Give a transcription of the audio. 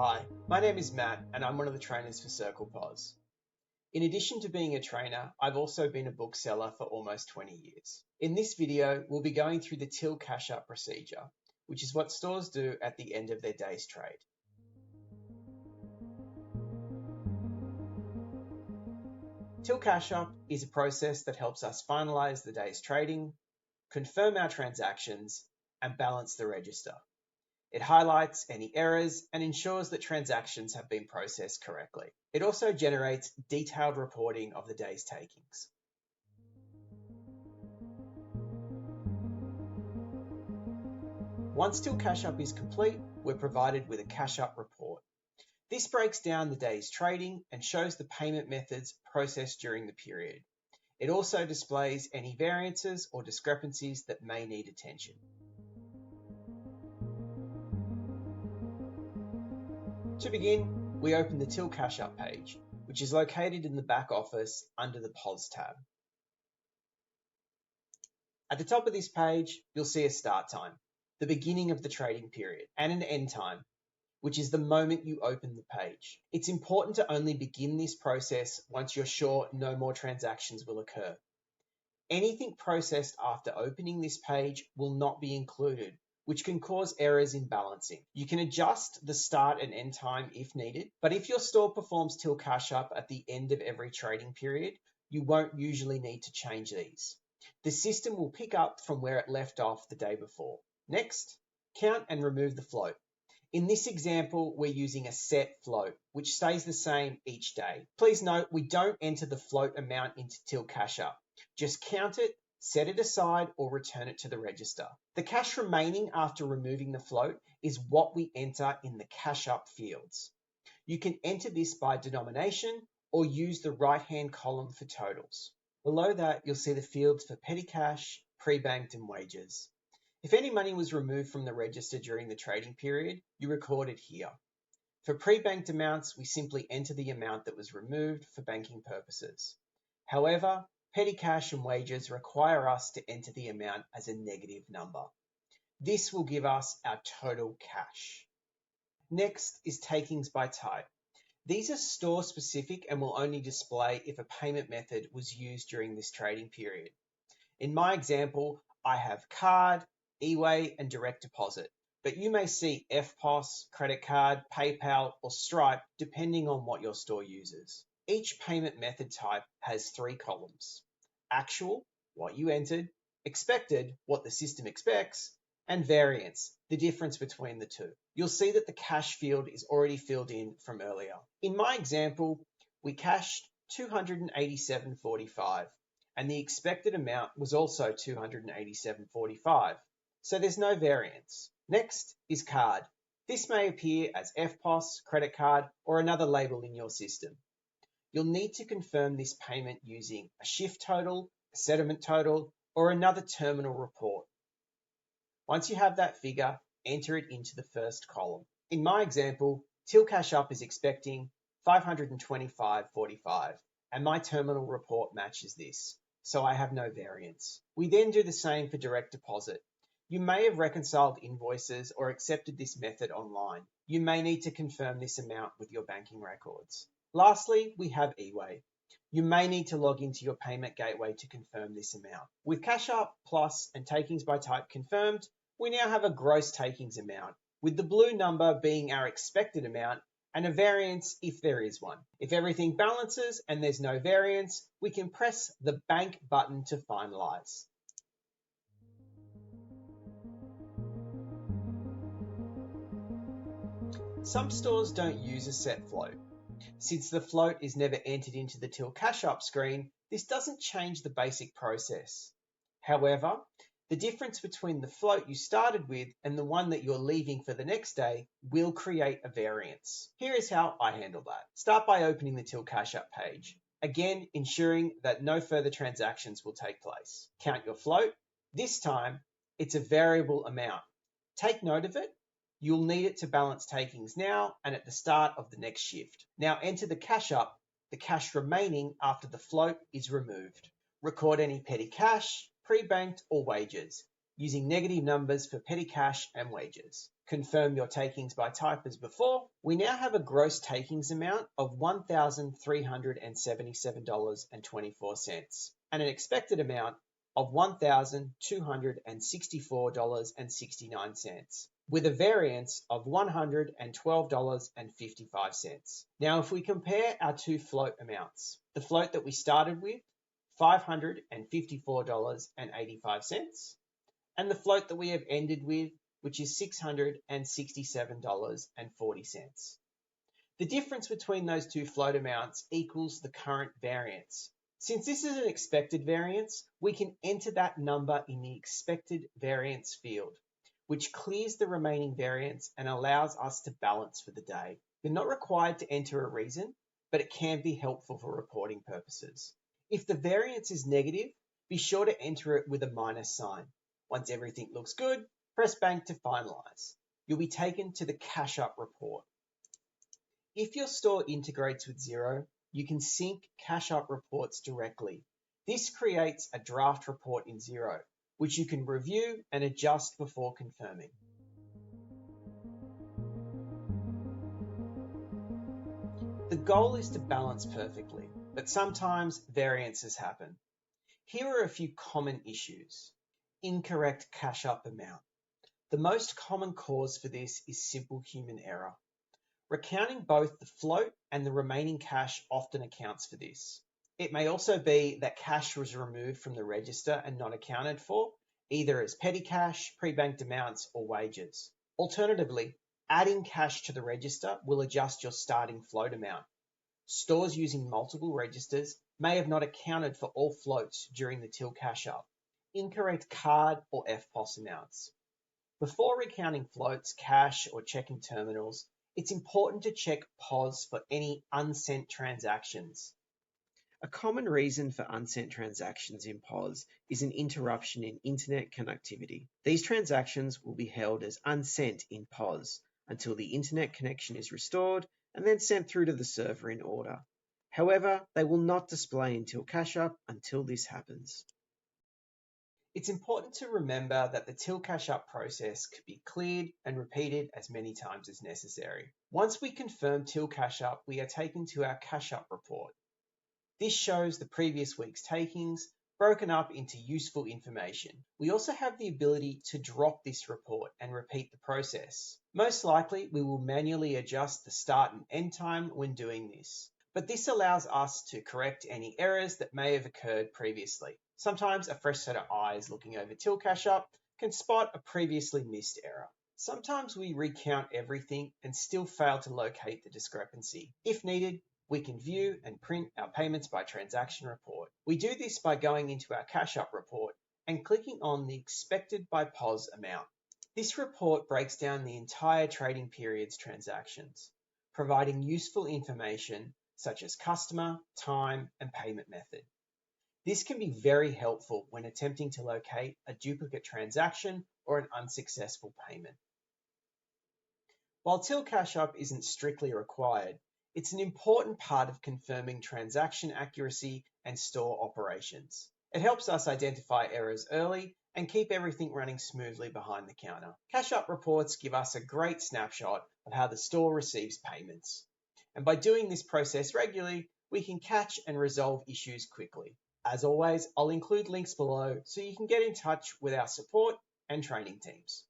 Hi, my name is Matt and I'm one of the trainers for CirclePOS. In addition to being a trainer, I've also been a bookseller for almost 20 years. In this video, we'll be going through the till cash up procedure, which is what stores do at the end of their day's trade. Till cash up is a process that helps us finalize the day's trading, confirm our transactions, and balance the register. It highlights any errors and ensures that transactions have been processed correctly. It also generates detailed reporting of the day's takings. Once till cash up is complete, we're provided with a cash up report. This breaks down the day's trading and shows the payment methods processed during the period. It also displays any variances or discrepancies that may need attention. To begin, we open the Till Cash Up page, which is located in the back office under the POS tab. At the top of this page, you'll see a start time, the beginning of the trading period, and an end time, which is the moment you open the page. It's important to only begin this process once you're sure no more transactions will occur. Anything processed after opening this page will not be included, which can cause errors in balancing. You can adjust the start and end time if needed, but if your store performs till cash up at the end of every trading period, you won't usually need to change these. The system will pick up from where it left off the day before. Next, count and remove the float. In this example, we're using a set float, which stays the same each day. Please note, we don't enter the float amount into till cash up. Just count it, set it aside, or return it to the register. The cash remaining after removing the float is what we enter in the cash up fields. You can enter this by denomination or use the right-hand column for totals. Below that, you'll see the fields for petty cash, pre-banked, and wages. If any money was removed from the register during the trading period, you record it here. For pre-banked amounts, we simply enter the amount that was removed for banking purposes. However, petty cash and wages require us to enter the amount as a negative number. This will give us our total cash. Next is takings by type. These are store specific and will only display if a payment method was used during this trading period. In my example, I have card, eWay, and direct deposit, but you may see FPOS, credit card, PayPal, or Stripe depending on what your store uses. Each payment method type has 3 columns: actual, what you entered; expected, what the system expects; and variance, the difference between the two. You'll see that the cash field is already filled in from earlier. In my example, we cashed $287.45, and the expected amount was also $287.45, so there's no variance. Next is card. This may appear as FPOS, credit card, or another label in your system. You'll need to confirm this payment using a shift total, a settlement total, or another terminal report. Once you have that figure, enter it into the first column. In my example, till cash up is expecting $525.45, and my terminal report matches this, so I have no variance. We then do the same for direct deposit. You may have reconciled invoices or accepted this method online. You may need to confirm this amount with your banking records. Lastly, we have eWay. You may need to log into your payment gateway to confirm this amount. With cash up, plus, and takings by type confirmed, we now have a gross takings amount, with the blue number being our expected amount and a variance if there is one. If everything balances and there's no variance, we can press the bank button to finalize. Some stores don't use a set float. Since the float is never entered into the till cash up screen, this doesn't change the basic process. However, the difference between the float you started with and the one that you're leaving for the next day will create a variance. Here is how I handle that. Start by opening the till cash up page. Again, ensuring that no further transactions will take place. Count your float. This time, it's a variable amount. Take note of it. You'll need it to balance takings now and at the start of the next shift. Now enter the cash up. The cash remaining after the float is removed. Record any petty cash, pre-banked, or wages, using negative numbers for petty cash and wages. confirm your takings by type as before, we now have a gross takings amount of $1,377.24 and an expected amount of $1,264.69, with a variance of $112.55. Now, if we compare our two float amounts, the float that we started with, $554.85, and the float that we have ended with, which is $667.40. The difference between those two float amounts equals the current variance. Since this is an expected variance, we can enter that number in the expected variance field, which clears the remaining variance and allows us to balance for the day. You're not required to enter a reason, but it can be helpful for reporting purposes. If the variance is negative, be sure to enter it with a minus sign. Once everything looks good, press bank to finalize. You'll be taken to the cash up report. If your store integrates with Xero, you can sync cash up reports directly. This creates a draft report in Xero, which you can review and adjust before confirming. The goal is to balance perfectly, but sometimes variances happen. Here are a few common issues. Incorrect cash up amount. The most common cause for this is simple human error. Recounting both the float and the remaining cash often accounts for this. It may also be that cash was removed from the register and not accounted for, either as petty cash, pre-banked amounts, or wages. Alternatively, adding cash to the register will adjust your starting float amount. Stores using multiple registers may have not accounted for all floats during the till cash up. Incorrect card or FPOS amounts. Before recounting floats, cash, or checking terminals, it's important to check POS for any unsent transactions. A common reason for unsent transactions in POS is an interruption in internet connectivity. These transactions will be held as unsent in POS until the internet connection is restored and then sent through to the server in order. However, they will not display until cash up until this happens. It's important to remember that the till cash up process could be cleared and repeated as many times as necessary. Once we confirm till cash up, we are taken to our cash up report. This shows the previous week's takings broken up into useful information. We also have the ability to drop this report and repeat the process. Most likely, we will manually adjust the start and end time when doing this, but this allows us to correct any errors that may have occurred previously. Sometimes a fresh set of eyes looking over till cash up can spot a previously missed error. Sometimes we recount everything and still fail to locate the discrepancy. If needed, we can view and print our payments by transaction report. We do this by going into our cash up report and clicking on the expected by POS amount. This report breaks down the entire trading period's transactions, providing useful information such as customer, time, and payment method. This can be very helpful when attempting to locate a duplicate transaction or an unsuccessful payment. While till cash up isn't strictly required, it's an important part of confirming transaction accuracy and store operations. It helps us identify errors early and keep everything running smoothly behind the counter. Cash up reports give us a great snapshot of how the store receives payments. And by doing this process regularly, we can catch and resolve issues quickly. As always, I'll include links below so you can get in touch with our support and training teams.